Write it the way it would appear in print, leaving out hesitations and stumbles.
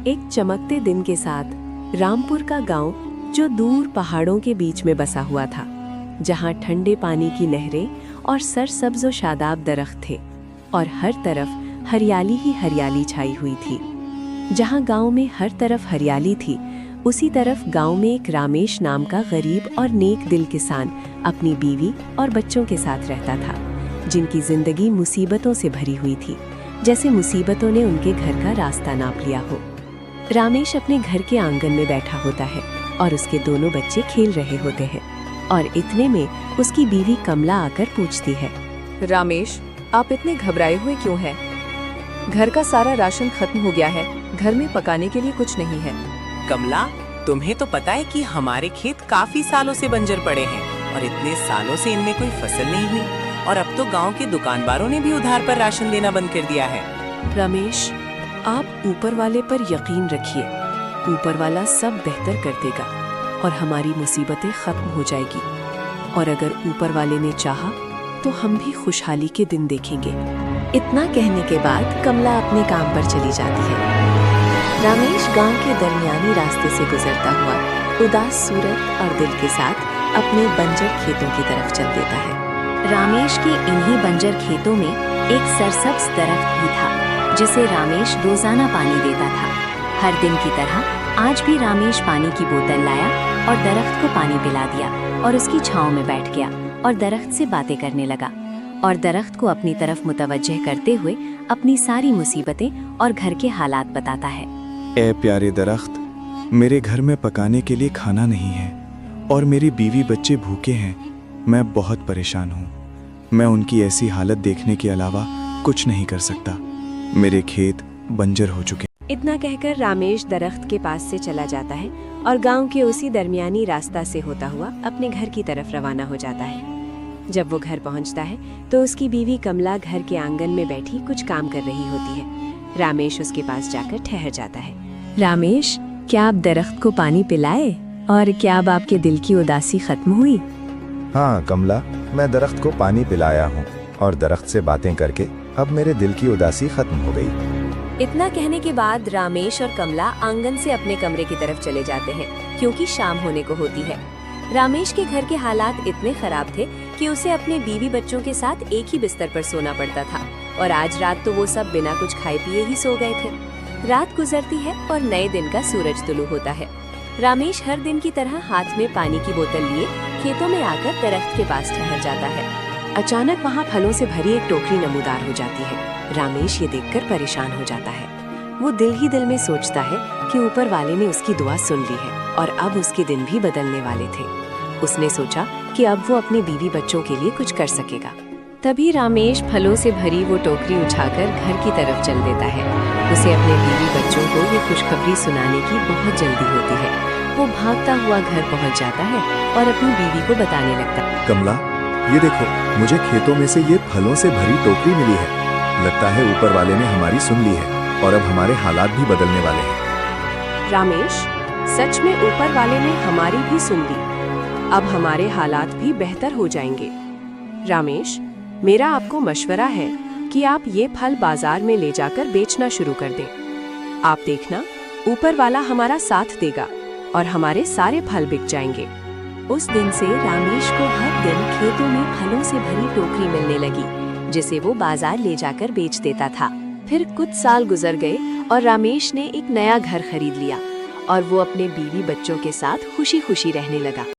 एक चमकते दिन के साथ रामपुर का गांव जो दूर पहाड़ों के बीच में बसा हुआ था, जहां ठंडे पानी की नहरें और सरसब्ज व शादाब दरख्त थे और हर तरफ हरियाली ही हरियाली छाई हुई थी। जहां गांव में हर तरफ हरियाली थी, उसी तरफ गांव में एक रामेश नाम का गरीब और नेक दिल किसान अपनी बीवी और बच्चों के साथ रहता था, जिनकी जिंदगी मुसीबतों से भरी हुई थी, जैसे मुसीबतों ने उनके घर का रास्ता नाप लिया हो। रामेश अपने घर के आंगन में बैठा होता है और उसके दोनों बच्चे खेल रहे होते हैं और इतने में उसकी बीवी कमला आकर पूछती है, रामेश, आप इतने घबराए हुए क्यों हैं? घर का सारा राशन खत्म हो गया है, घर में पकाने के लिए कुछ नहीं है। कमला, तुम्हें तो पता है कि हमारे खेत काफी सालों से बंजर पड़े हैं और इतने सालों से इनमें कोई फसल नहीं हुई और अब तो गांव के दुकानदारों ने भी उधार पर राशन देना बंद कर दिया है। रमेश, आप ऊपर वाले पर यकीन रखिए, ऊपर वाला सब बेहतर कर देगा और हमारी मुसीबतें खत्म हो जाएगी। और अगर ऊपर वाले ने चाहा तो हम भी खुशहाली के दिन देखेंगे। इतना कहने के बाद कमला अपने काम पर चली जाती है। रामेश गांव के दरमियानी रास्ते से गुजरता हुआ उदास सूरत और दिल के साथ अपने बंजर खेतों की तरफ चल देता है। रामेश के इन्हीं बंजर खेतों में एक सरसब्ज दरख्त भी था, जिसे रामेश रोजाना पानी देता था। हर दिन की तरह आज भी रामेश पानी की बोतल लाया और दरख्त को पानी पिला दिया और उसकी छांव में बैठ गया और दरख्त से बातें करने लगा और दरख्त को अपनी तरफ मुतवज्जह करते हुए अपनी सारी मुसीबतें और घर के हालात बताता है। ए प्यारे दरख्त, मेरे घर में पकाने के लिए खाना नहीं है और मेरी बीवी बच्चे भूखे हैं। मैं बहुत परेशान हूँ। मैं उनकी ऐसी हालत देखने के अलावा कुछ नहीं कर सकता। मेरे खेत बंजर हो चुके। इतना कहकर रामेश दरख्त के पास से चला जाता है और गांव के उसी दरमियानी रास्ता से होता हुआ अपने घर की तरफ रवाना हो जाता है। जब वो घर पहुंचता है तो उसकी बीवी कमला घर के आंगन में बैठी कुछ काम कर रही होती है। रामेश उसके पास जाकर ठहर जाता है। रामेश, क्या आप दरख्त को पानी पिलाए और क्या अब आपके दिल की उदासी खत्म हुई? हाँ कमला, मैं दरख्त को पानी पिलाया हूँ और दरख्त से बातें करके अब मेरे दिल की उदासी खत्म हो गई। इतना कहने के बाद रामेश और कमला आंगन से अपने कमरे की तरफ चले जाते हैं, क्योंकि शाम होने को होती है। रामेश के घर के हालात इतने खराब थे कि उसे अपने बीवी बच्चों के साथ एक ही बिस्तर पर सोना पड़ता था और आज रात तो वो सब बिना कुछ खाए पिए ही सो गए थे। रात गुजरती है और नए दिन का सूरज तुलू होता है। रामेश हर दिन की तरह हाथ में पानी की बोतल लिए खेतों में आकर दरख्त के पास ठहर जाता है। अचानक वहाँ फलों से भरी एक टोकरी नमूदार हो जाती है। रामेश ये देखकर परेशान हो जाता है। वो दिल ही दिल में सोचता है कि ऊपर वाले ने उसकी दुआ सुन ली है और अब उसके दिन भी बदलने वाले थे। उसने सोचा कि अब वो अपने बीवी बच्चों के लिए कुछ कर सकेगा। तभी रामेश फलों से भरी वो टोकरी उठाकर घर की तरफ चल देता है। उसे अपने बीवी बच्चों को ये खुशखबरी सुनाने की बहुत जल्दी होती है। वो भागता हुआ घर पहुंच जाता है और अपनी बीवी को बताने लगता है। कमला, ये देखो, मुझे खेतों में से ये फलों से भरी टोकरी मिली है। लगता है ऊपर वाले ने हमारी सुन ली है और अब हमारे हालात भी बदलने वाले हैं। रामेश, सच में ऊपर वाले ने हमारी भी सुन ली। अब हमारे हालात भी बेहतर हो जाएंगे। रामेश, मेरा आपको मशवरा है कि आप ये फल बाजार में ले जाकर बेचना शुरू कर दें। आप देखना, ऊपर वाला हमारा साथ देगा और हमारे सारे फल बिक जाएंगे। उस दिन से रामेश को हर दिन खेतों में फलों से भरी टोकरी मिलने लगी, जिसे वो बाजार ले जाकर बेच देता था। फिर कुछ साल गुजर गए और रामेश ने एक नया घर खरीद लिया और वो अपने बीवी बच्चों के साथ खुशी खुशी रहने लगा।